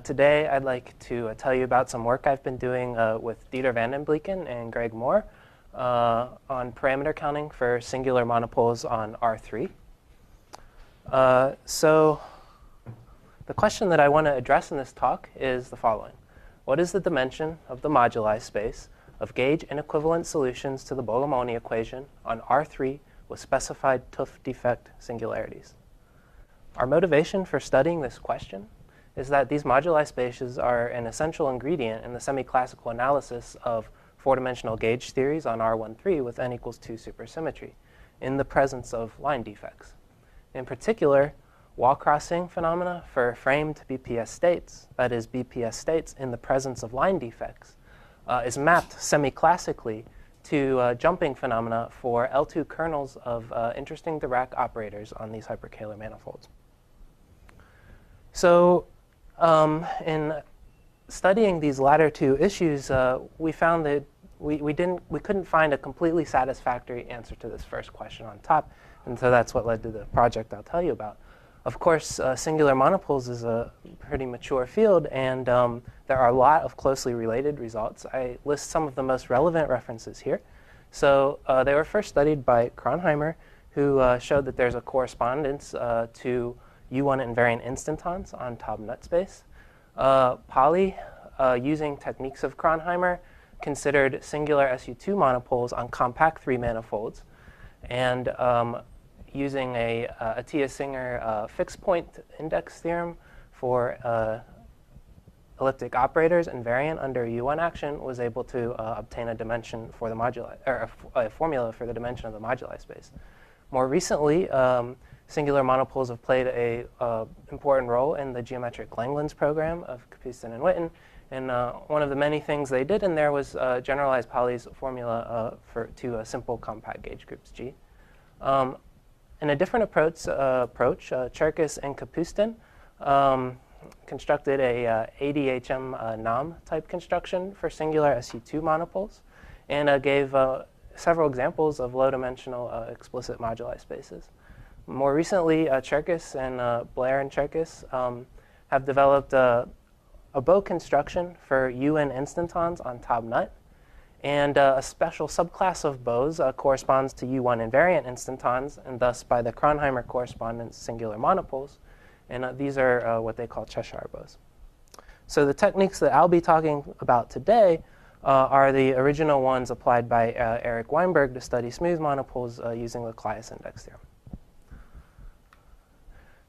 Today I'd like to tell you about some work I've been doing with Dieter van den Bleeken and Greg Moore on parameter counting for singular monopoles on R3. So the question that I want to address in this talk is the following. What is the dimension of the moduli space of gauge inequivalent solutions to the Bogomolny equation on R3 with specified Hooft defect singularities? Our motivation for studying this question is that these moduli spaces are an essential ingredient in the semi-classical analysis of four-dimensional gauge theories on R13 with n equals 2 supersymmetry in the presence of line defects. In particular, wall-crossing phenomena for framed BPS states, that is BPS states in the presence of line defects, is mapped semi-classically to jumping phenomena for L2 kernels of interesting Dirac operators on these hyperkähler manifolds. So in studying these latter two issues, we found that we couldn't find a completely satisfactory answer to this first question on top, and so that's what led to the project I'll tell you about. Of course, singular monopoles is a pretty mature field, and there are a lot of closely related results. I list some of the most relevant references here. So they were first studied by Cronheimer, who showed that there's a correspondence to U1 invariant instantons on Taub nut space. Pauli, using techniques of Cronheimer, considered singular SU2 monopoles on compact 3 manifolds, and using a Atiyah-Singer fixed point index theorem for elliptic operators invariant under U1 action, was able to obtain a dimension for the moduli, or a formula for the dimension of the moduli space. More recently, singular monopoles have played a important role in the geometric Langlands program of Kapustin and Witten. And one of the many things they did in there was generalize Pauli's formula to simple compact gauge groups G. In a different approach, Cherkis and Kapustin constructed a ADHM NOM type construction for singular SU2 monopoles and gave several examples of low-dimensional explicit moduli spaces. More recently, Cherkis and Blair and Cherkis have developed a bow construction for UN instantons on Taub nut, and a special subclass of bows corresponds to U1 invariant instantons, and thus by the Cronheimer correspondence singular monopoles, and these are what they call Cheshire bows. So the techniques that I'll be talking about today are the original ones applied by Eric Weinberg to study smooth monopoles using the Callias index theorem.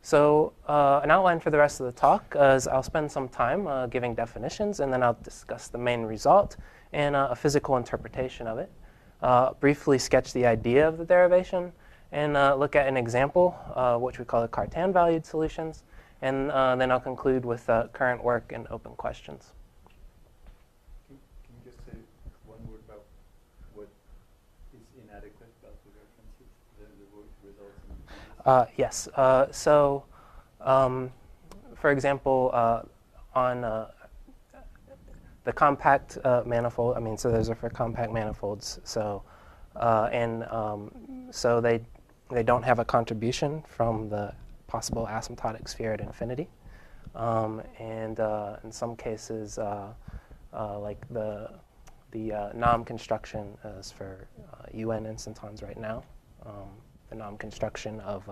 So an outline for the rest of the talk is I'll spend some time giving definitions, and then I'll discuss the main result and a physical interpretation of it, briefly sketch the idea of the derivation, and look at an example, which we call the Cartan-valued solutions, and then I'll conclude with current work and open questions. Can you just say one word about what is inadequate about the references, the results? Yes. So, for example, on the compact manifold, so those are for compact manifolds. So, so they don't have a contribution from the possible asymptotic sphere at infinity. And in some cases, like the NOM construction is for UN instantons right now. The NOM construction of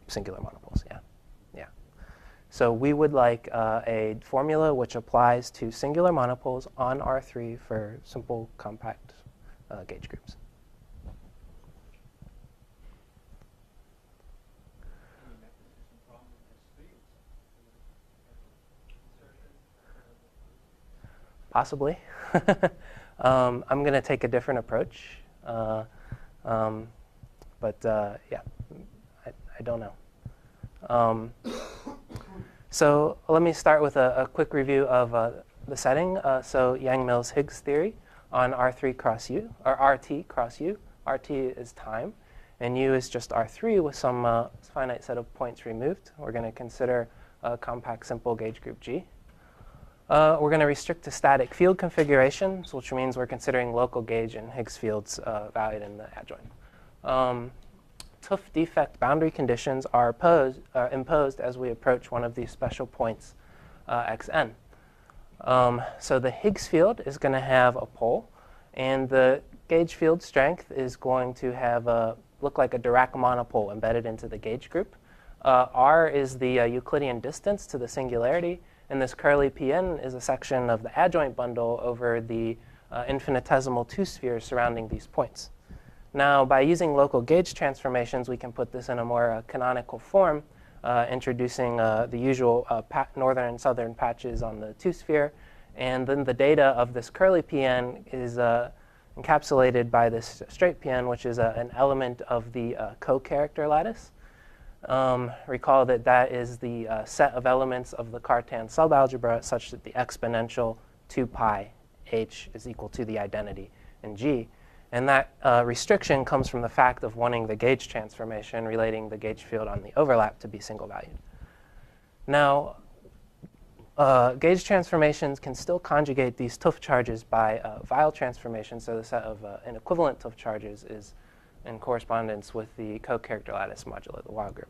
singular monopoles. Yeah. So we would like a formula which applies to singular monopoles on R3 for simple compact gauge groups. Possibly. I'm going to take a different approach. But yeah, I don't know. So let me start with a quick review of the setting. So Yang-Mills-Higgs theory on R3 cross U, or RT cross U. RT is time, and U is just R3 with some finite set of points removed. We're going to consider a compact simple gauge group G. We're going to restrict to static field configurations, which means we're considering local gauge and Higgs fields valued in the adjoint. Hooft defect boundary conditions are imposed as we approach one of these special points, xn. So the Higgs field is going to have a pole, and the gauge field strength is going to have look like a Dirac monopole embedded into the gauge group. R is the Euclidean distance to the singularity, and this curly Pn is a section of the adjoint bundle over the infinitesimal two spheres surrounding these points. Now, by using local gauge transformations, we can put this in a more canonical form, introducing the usual northern and southern patches on the two-sphere. And then the data of this curly Pn is encapsulated by this straight Pn, which is an element of the co-character lattice. Recall that that is the set of elements of the Cartan subalgebra such that the exponential 2 pi h is equal to the identity in G. And that restriction comes from the fact of wanting the gauge transformation relating the gauge field on the overlap to be single-valued. Now, gauge transformations can still conjugate these Hooft charges by Weil transformation, so the set of an equivalent Hooft charges is in correspondence with the co-character lattice modulo the Weil group.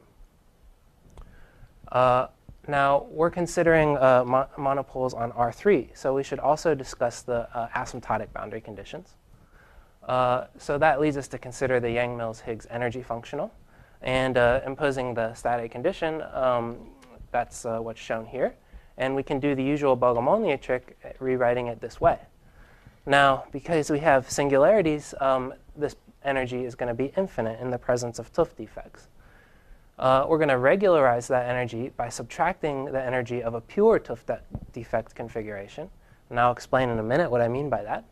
Now, we're considering monopoles on R3, so we should also discuss the asymptotic boundary conditions. So that leads us to consider the Yang-Mills-Higgs energy functional. And imposing the static condition, that's what's shown here. And we can do the usual Bogomolny trick, rewriting it this way. Now, because we have singularities, this energy is going to be infinite in the presence of Hooft defects. We're going to regularize that energy by subtracting the energy of a pure Hooft defect configuration. And I'll explain in a minute what I mean by that.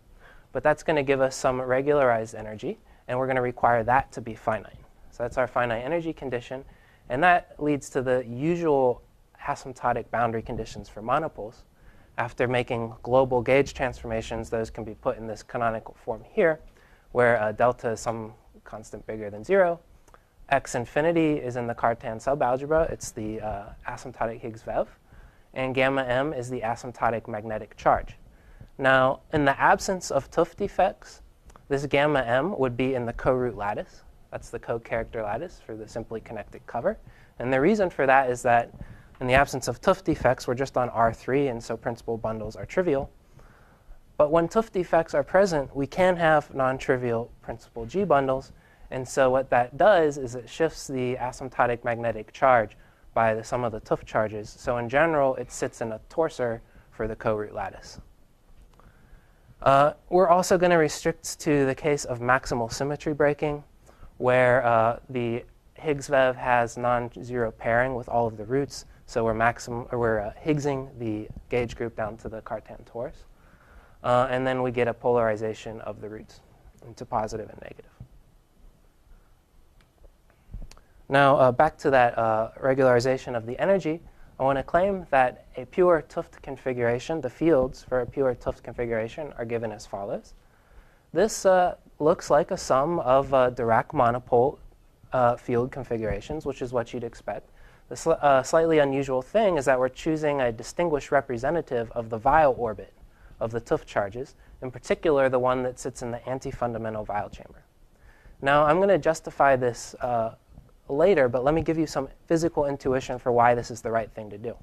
But that's going to give us some regularized energy, and we're going to require that to be finite. So that's our finite energy condition, and that leads to the usual asymptotic boundary conditions for monopoles. After making global gauge transformations, those can be put in this canonical form here, where delta is some constant bigger than 0. X infinity is in the Cartan subalgebra. It's the asymptotic Higgs vev. And gamma m is the asymptotic magnetic charge. Now, in the absence of Hooft defects, this gamma m would be in the co-root lattice. That's the co-character lattice for the simply connected cover. And the reason for that is that in the absence of Hooft defects, we're just on R3, and so principal bundles are trivial. But when Hooft defects are present, we can have non-trivial principal G bundles. And so what that does is it shifts the asymptotic magnetic charge by the sum of the Hooft charges. So in general, it sits in a torsor for the co-root lattice. We're also going to restrict to the case of maximal symmetry breaking, where the Higgs vev has non-zero pairing with all of the roots. So we're Higgsing the gauge group down to the Cartan torus. And then we get a polarization of the roots into positive and negative. Now, back to that regularization of the energy, I want to claim that a pure Hooft configuration, the fields for a pure Hooft configuration are given as follows. This looks like a sum of Dirac monopole field configurations, which is what you'd expect. The slightly unusual thing is that we're choosing a distinguished representative of the Weil orbit of the Hooft charges, in particular the one that sits in the anti-fundamental Weil chamber. Now, I'm going to justify this later, but let me give you some physical intuition for why this is the right thing to do.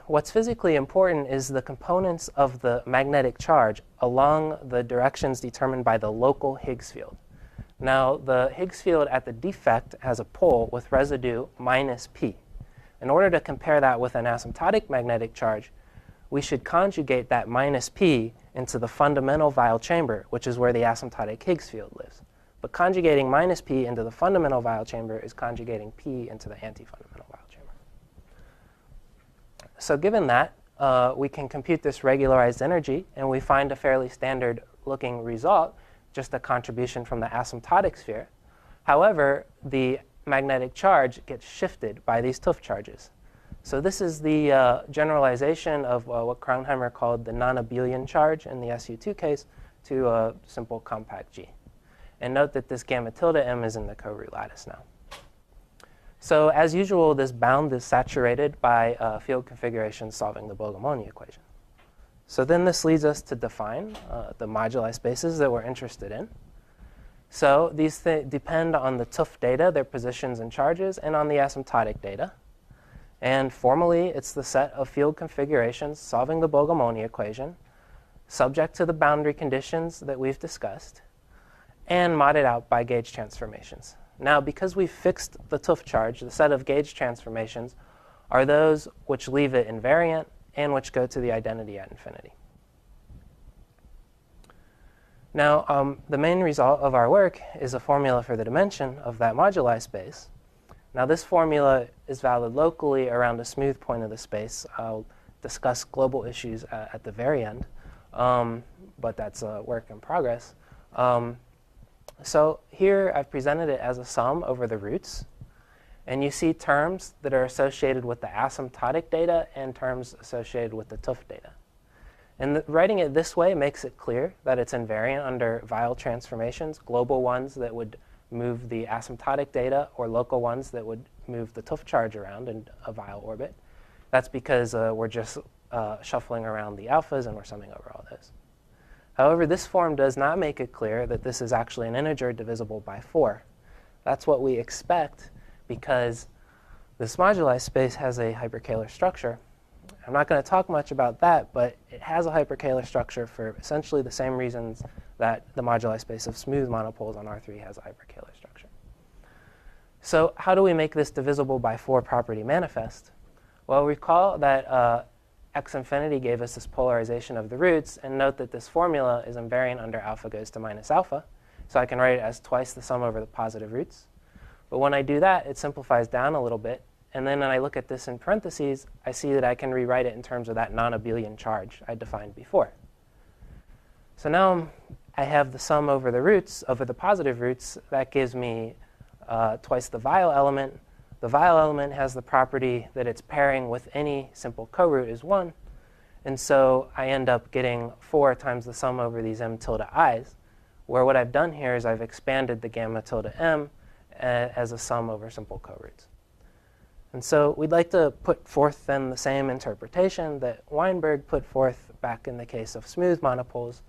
What's physically important is the components of the magnetic charge along the directions determined by the local Higgs field. Now, the Higgs field at the defect has a pole with residue minus p. In order to compare that with an asymptotic magnetic charge, we should conjugate that minus p into the fundamental Weil chamber, which is where the asymptotic Higgs field lives. But conjugating minus p into the fundamental Weil chamber is conjugating p into the anti-fundamental Weil chamber. So given that, we can compute this regularized energy, and we find a fairly standard-looking result, just a contribution from the asymptotic sphere. However, the magnetic charge gets shifted by these Hooft charges. So this is the generalization of what Kronheimer called the non-abelian charge in the SU2 case to a simple compact G. And note that this gamma tilde m is in the co-root lattice now. So as usual, this bound is saturated by field configuration solving the Bogomolny equation. So then this leads us to define the moduli spaces that we're interested in. So these depend on the Hooft data, their positions and charges, and on the asymptotic data. And formally, it's the set of field configurations solving the Bogomolny equation, subject to the boundary conditions that we've discussed, and modded out by gauge transformations. Now, because we've fixed the Hooft charge, the set of gauge transformations are those which leave it invariant and which go to the identity at infinity. Now, the main result of our work is a formula for the dimension of that moduli space. Now, this formula is valid locally around a smooth point of the space. I'll discuss global issues at the very end, but that's a work in progress. So here I've presented it as a sum over the roots. And you see terms that are associated with the asymptotic data and terms associated with the Hooft data. And writing it this way makes it clear that it's invariant under Weyl transformations, global ones that would move the asymptotic data or local ones that would move the Hooft charge around in a Weyl orbit. That's because we're just shuffling around the alphas and we're summing over all those. However, this form does not make it clear that this is actually an integer divisible by 4. That's what we expect because this moduli space has a hyperkähler structure. I'm not going to talk much about that, but it has a hyperkähler structure for essentially the same reasons that the moduli space of smooth monopoles on R3 has a hyperkähler structure. So how do we make this divisible by 4 property manifest? Well, recall that x infinity gave us this polarization of the roots, and note that this formula is invariant under alpha goes to minus alpha. So I can write it as twice the sum over the positive roots. But when I do that, it simplifies down a little bit. And then when I look at this in parentheses, I see that I can rewrite it in terms of that non-abelian charge I defined before. So now I have the sum over the roots, over the positive roots. That gives me twice the Weyl element. The Weyl element has the property that its pairing with any simple co-root is 1. And so I end up getting 4 times the sum over these m tilde i's, where what I've done here is I've expanded the gamma tilde m as a sum over simple co-roots. And so we'd like to put forth then the same interpretation that Weinberg put forth back in the case of smooth monopoles,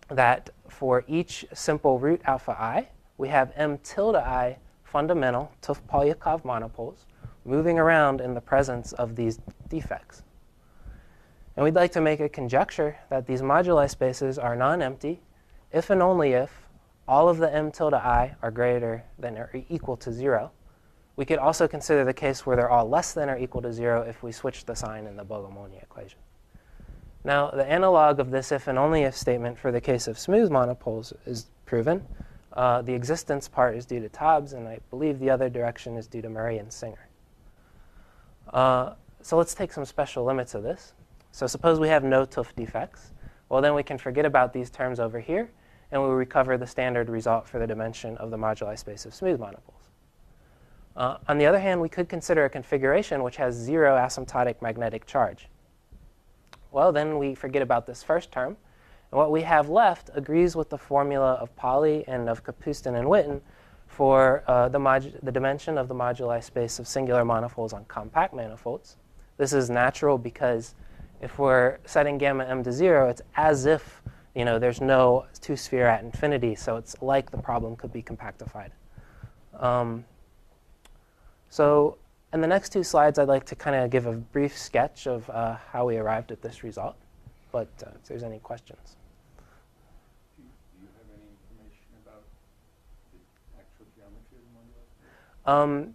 that for each simple root alpha I, we have m tilde I fundamental Hooft-Polyakov monopoles moving around in the presence of these defects. And we'd like to make a conjecture that these moduli spaces are non-empty if and only if all of the m tilde I are greater than or equal to 0. We could also consider the case where they're all less than or equal to 0 if we switch the sign in the Bogomolny equation. Now, the analog of this if and only if statement for the case of smooth monopoles is proven. The existence part is due to Taubes, and I believe the other direction is due to Murray and Singer. So let's take some special limits of this. So suppose we have no Hooft defects. Well, then we can forget about these terms over here, and we'll recover the standard result for the dimension of the moduli space of smooth monopoles. On the other hand, we could consider a configuration which has 0 asymptotic magnetic charge. Well, then we forget about this first term. And what we have left agrees with the formula of Pauli and of Kapustin and Witten for the dimension of the moduli space of singular monofolds on compact manifolds. This is natural because if we're setting gamma m to 0, it's as if there's no two-sphere at infinity, so it's like the problem could be compactified. So in the next 2 slides, I'd like to kind of give a brief sketch of how we arrived at this result. But if there's any questions. Do you have any information about the actual geometry of the moduli?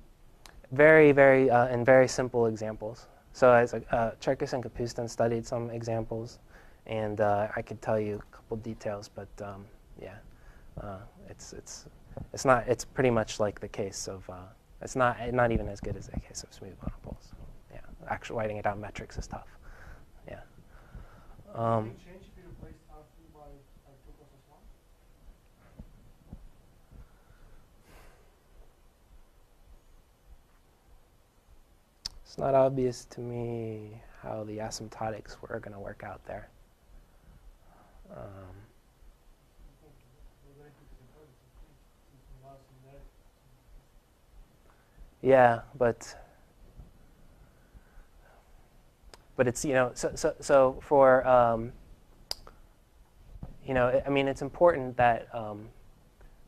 Very, in very simple examples. So as Cherkis and Kapustin studied some examples, and I could tell you a couple details, but yeah, it's pretty much like the case of it's not even as good as the case of smooth monopoles. Yeah, actually writing it out in metrics is tough. Yeah. Can you change if you replace R3 by 2 plus 1? It's not obvious to me how the asymptotics were going to work out there. Yeah, but it's so for I mean it's important that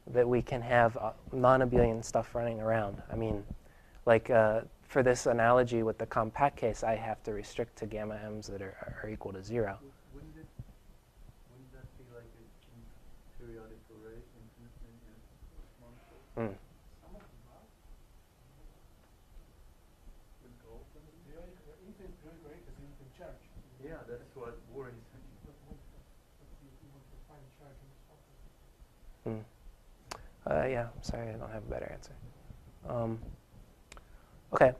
that we can have non-abelian stuff running around. I mean, like for this analogy with the compact case, I have to restrict to gamma m's that are equal to 0. Wouldn't that be like a periodic array infinitely monopoles? Mm. Some of them are. Wouldn't all of them be? Infinite periodic array has infinite charge. Yeah, that's what worries me. But you want to find charge in the software. Yeah, I'm sorry, I don't have a better answer. Okay,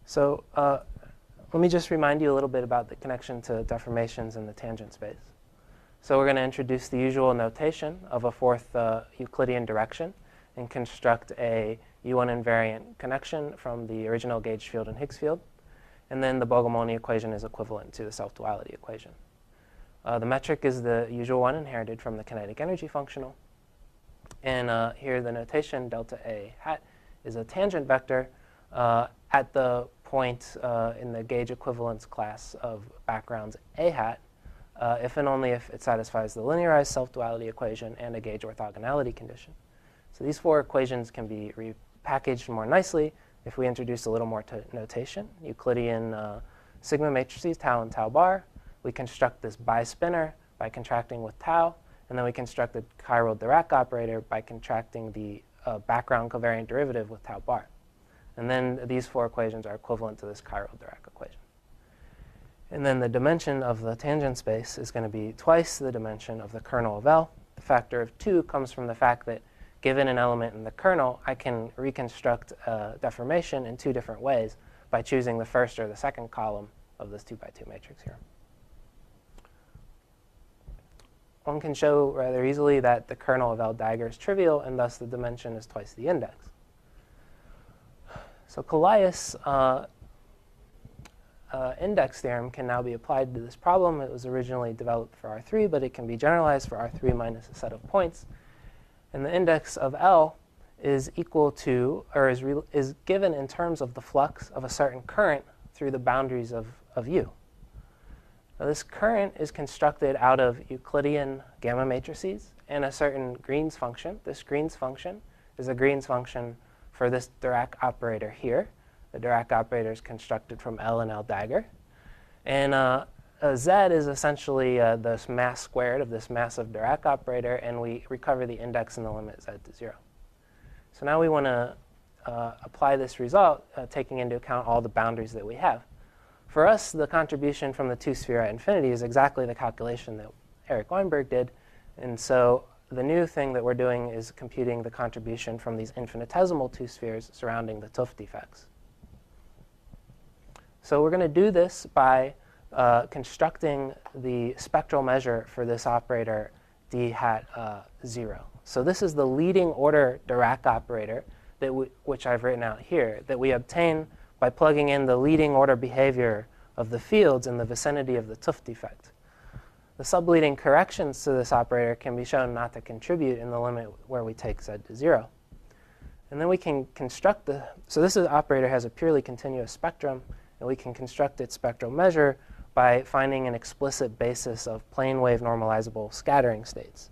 so let me just remind you a little bit about the connection to deformations in the tangent space. So we're going to introduce the usual notation of a fourth Euclidean direction and construct a U1 invariant connection from the original gauge field and Higgs field. And then the Bogomolny equation is equivalent to the self-duality equation. The metric is the usual one inherited from the kinetic energy functional. And here the notation delta A hat is a tangent vector at the point in the gauge equivalence class of backgrounds A hat, if and only if it satisfies the linearized self-duality equation and a gauge orthogonality condition. So these four equations can be repackaged more nicely if we introduce a little more notation. Euclidean sigma matrices tau and tau bar. We construct this bispinner by contracting with tau. And then we construct the chiral Dirac operator by contracting the background covariant derivative with tau bar. And then these four equations are equivalent to this chiral Dirac equation. And then the dimension of the tangent space is going to be twice the dimension of the kernel of L. The factor of 2 comes from the fact that given an element in the kernel, I can reconstruct a deformation in two different ways by choosing the first or the second column of this 2x2 matrix here. One can show rather easily that the kernel of L dagger is trivial, and thus the dimension is twice the index. So Callias index theorem can now be applied to this problem. It was originally developed for R3, but it can be generalized for R3 minus a set of points. And the index of L is equal to, or is given in terms of the flux of a certain current through the boundaries of U. Now, this current is constructed out of Euclidean gamma matrices and a certain Green's function. This Green's function is a Green's function for this Dirac operator here. The Dirac operator is constructed from L and L dagger. And Z is essentially this mass squared of this massive Dirac operator, and we recover the index in the limit Z to 0. So now we want to apply this result, taking into account all the boundaries that we have. For us, the contribution from the two-sphere at infinity is exactly the calculation that Eric Weinberg did. And so the new thing that we're doing is computing the contribution from these infinitesimal two spheres surrounding the Hooft defects. So we're going to do this by constructing the spectral measure for this operator d hat 0. So this is the leading order Dirac operator, that which I've written out here, that we obtain by plugging in the leading order behavior of the fields in the vicinity of the Hooft defect. The subleading corrections to this operator can be shown not to contribute in the limit where we take Z to 0. And then we can construct so this operator has a purely continuous spectrum, and we can construct its spectral measure by finding an explicit basis of plane wave normalizable scattering states.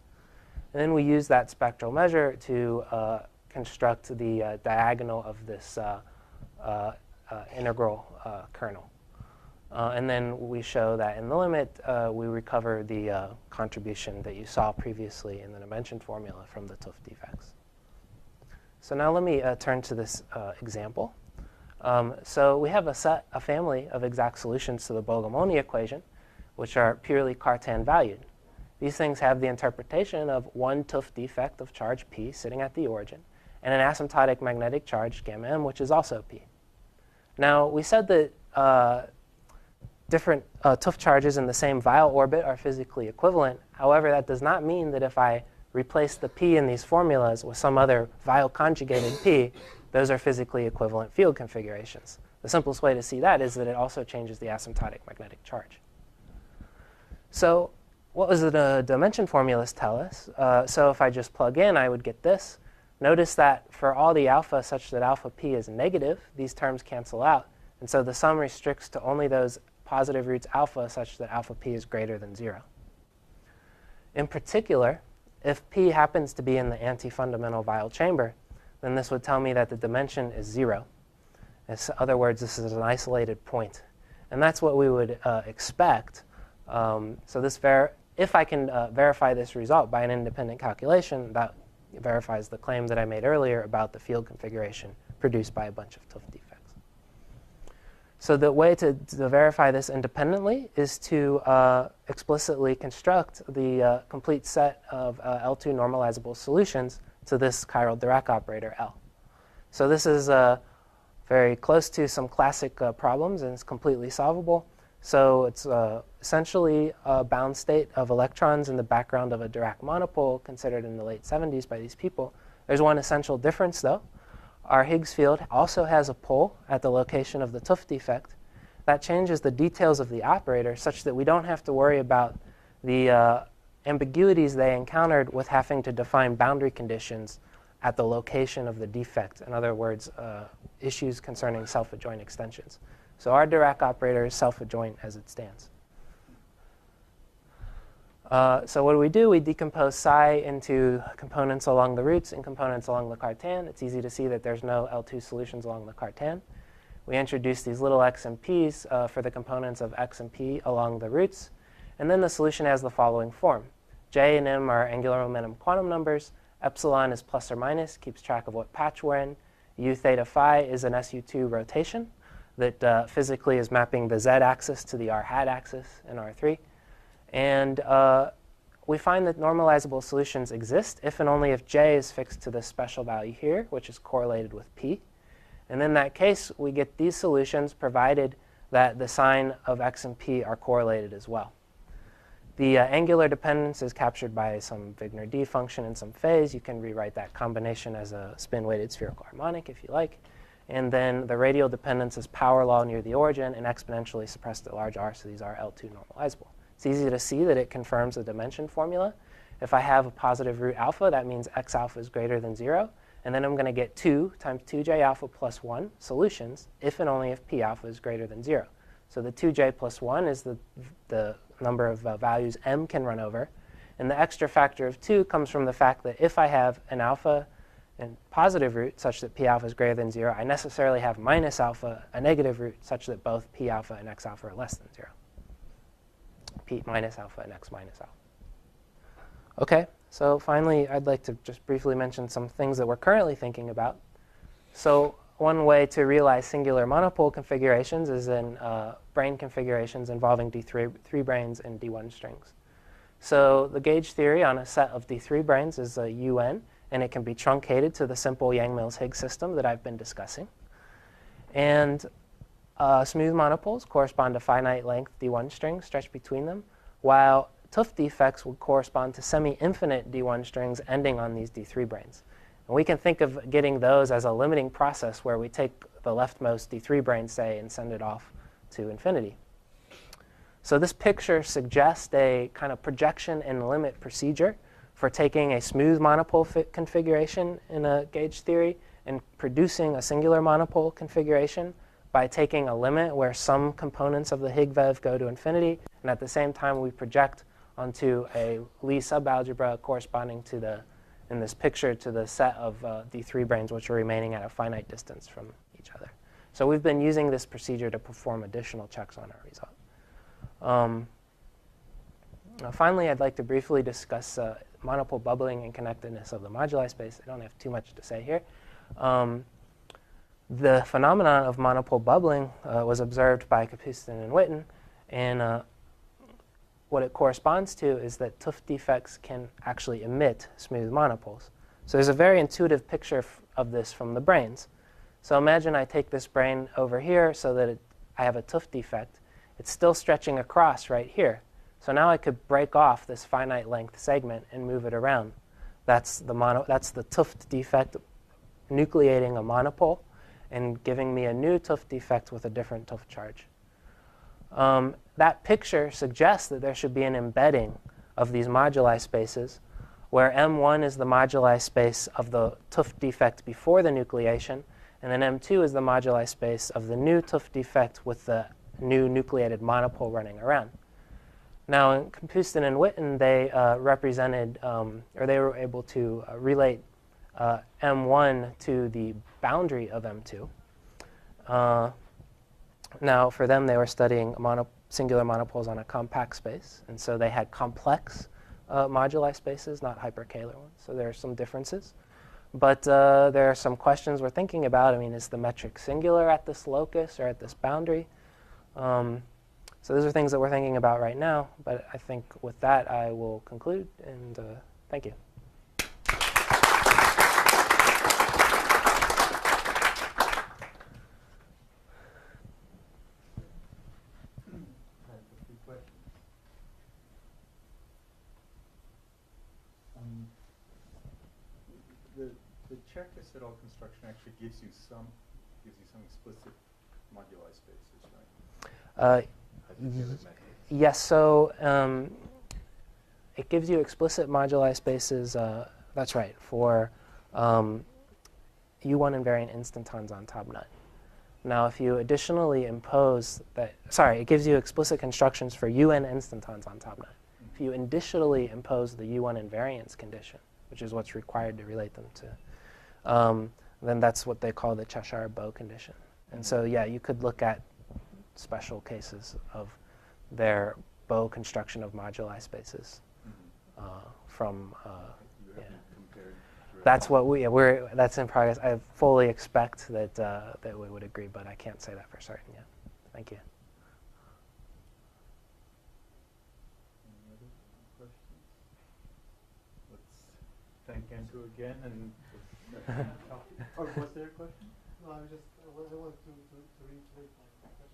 And then we use that spectral measure to construct the diagonal of this integral kernel. And then we show that in the limit, we recover the contribution that you saw previously in the dimension formula from the Hooft defects. So now let me turn to this example. So we have a family of exact solutions to the Bogomolny equation, which are purely Cartan-valued. These things have the interpretation of one Hooft defect of charge P sitting at the origin, and an asymptotic magnetic charge gamma m, which is also P. Now, we said that different Hooft charges in the same Weyl orbit are physically equivalent. However, that does not mean that if I replace the P in these formulas with some other Weyl conjugated P, those are physically equivalent field configurations. The simplest way to see that is that it also changes the asymptotic magnetic charge. So what does the dimension formulas tell us? So if I just plug in, I would get this. Notice that for all the alpha such that alpha p is negative, these terms cancel out. And so the sum restricts to only those positive roots alpha such that alpha p is greater than 0. In particular, if P happens to be in the anti-fundamental vial chamber, then this would tell me that the dimension is 0. In other words, this is an isolated point. And that's what we would expect. So this if I can verify this result by an independent calculation, that verifies the claim that I made earlier about the field configuration produced by a bunch of Hooft defects. So the way to verify this independently is to explicitly construct the complete set of L2 normalizable solutions to this chiral Dirac operator L. So this is very close to some classic problems, and it's completely solvable. So it's essentially a bound state of electrons in the background of a Dirac monopole considered in the late 70s by these people. There's one essential difference, though. Our Higgs field also has a pole at the location of the Hooft defect. That changes the details of the operator such that we don't have to worry about the ambiguities they encountered with having to define boundary conditions at the location of the defect. In other words, issues concerning self-adjoint extensions. So our Dirac operator is self-adjoint as it stands. So what do? We decompose psi into components along the roots and components along the Cartan. It's easy to see that there's no L2 solutions along the Cartan. We introduce these little x and p's for the components of x and p along the roots. And then the solution has the following form. J and m are angular momentum quantum numbers. Epsilon is plus or minus, keeps track of what patch we're in. U theta phi is an SU2 rotation that physically is mapping the z-axis to the r-hat axis in R3. And we find that normalizable solutions exist if and only if J is fixed to this special value here, which is correlated with P. And in that case, we get these solutions provided that the sign of x and p are correlated as well. The angular dependence is captured by some Wigner D function in some phase. You can rewrite that combination as a spin-weighted spherical harmonic if you like. And then the radial dependence is power law near the origin and exponentially suppressed at large r, so these are L2 normalizable. It's easy to see that it confirms the dimension formula. If I have a positive root alpha, that means x alpha is greater than 0. And then I'm going to get 2 times 2j alpha plus 1 solutions if and only if p alpha is greater than 0. So the 2j plus 1 is the number of values m can run over. And the extra factor of 2 comes from the fact that if I have an alpha and positive root such that p alpha is greater than 0, I necessarily have minus alpha, a negative root, such that both p alpha and x alpha are less than 0. P minus alpha and x minus alpha. OK, so finally, I'd like to just briefly mention some things that we're currently thinking about. So one way to realize singular monopole configurations is in brane configurations involving D3 branes and D1 strings. So the gauge theory on a set of D3 branes is a UN, and it can be truncated to the simple Yang-Mills-Higgs system that I've been discussing. And smooth monopoles correspond to finite length D1 strings stretched between them, while Hooft defects would correspond to semi-infinite D1 strings ending on these D3 branes. And we can think of getting those as a limiting process where we take the leftmost D3 brane, say, and send it off to infinity. So this picture suggests a kind of projection and limit procedure for taking a smooth monopole configuration in a gauge theory and producing a singular monopole configuration by taking a limit where some components of the Higgs vev go to infinity, and at the same time we project onto a Lie subalgebra corresponding to the, in this picture, to the set of D3 branes which are remaining at a finite distance from each other. So we've been using this procedure to perform additional checks on our result. Now finally, I'd like to briefly discuss monopole bubbling and connectedness of the moduli space. I don't have too much to say here. The phenomenon of monopole bubbling was observed by Kapustin and Witten, and what it corresponds to is that Hooft defects can actually emit smooth monopoles. So there's a very intuitive picture of this from the branes. So imagine I take this brane over here so that I have a Hooft defect. It's still stretching across right here. So now I could break off this finite length segment and move it around. That's the Hooft defect nucleating a monopole and giving me a new Hooft defect with a different Hooft charge. That picture suggests that there should be an embedding of these moduli spaces where M1 is the moduli space of the Hooft defect before the nucleation, and then M2 is the moduli space of the new Hooft defect with the new nucleated monopole running around. Now, in Houston and Witten, they represented, or they were able to relate M1 to the boundary of M2. Now, for them, they were studying singular monopoles on a compact space, and so they had complex moduli spaces, not hyperkähler ones. So there are some differences. But there are some questions we're thinking about. I mean, is the metric singular at this locus or at this boundary? So those are things that we're thinking about right now. But I think with that, I will conclude. And thank you. The check-asset construction actually gives you some explicit moduli spaces, right? Yes. So it gives you explicit moduli spaces. That's right, for U1 invariant instantons on top nut. Now, if you additionally impose that, sorry, it gives you explicit constructions for UN instantons on top nut. If you additionally impose the U1 invariance condition, which is what's required to relate them to, then that's what they call the Cheshire-Bow condition. And so, yeah, you could look at special cases of their Bow construction of moduli spaces from. Yeah. That's what that's in progress. I fully expect that that we would agree, but I can't say that for certain yet. Thank you. Any other questions? Let's thank Andrew again. And or was there a question? No, I wanted to reiterate my question.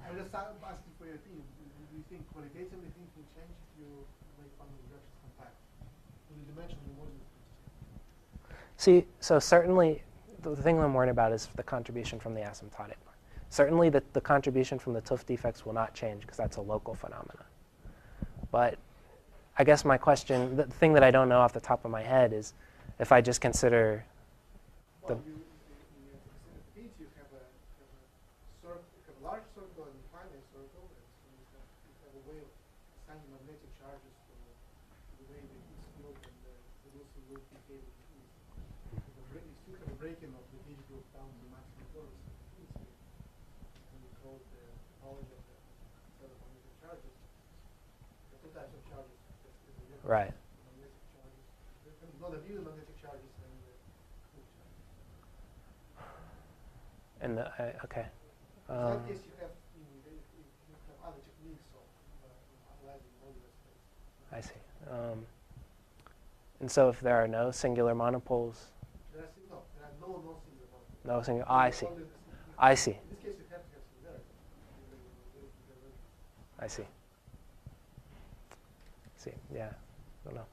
I was just asking for your opinion. Do you think qualitatively things will change if you make quantum reductions compact? Will the dimension of the moduli change? See, so certainly the thing I'm worried about is the contribution from the asymptotic part. Certainly the contribution from the Hooft defects will not change because that's a local phenomenon. But I guess my question, the thing that I don't know off the top of my head is if I just consider well, in your feet you have a large circle and a finite circle, and so you have a way of assigning magnetic charges to the way the Higgs field and the Wilson loop behave. You still have a breaking of the Higgs group down to maximum force of the Higgs field. And we call the topology of the set of magnetic charges. There are two types of charges. right. Magnetic charges. Not the real magnetic charges and the field charges. And okay. In that case, you have other techniques of analyzing modular space. I see. And so if there are no singular monopoles, There are no singular monopoles. no single. I see. I see. In this case, you have to have singularity. I see. See. Yeah. I don't know.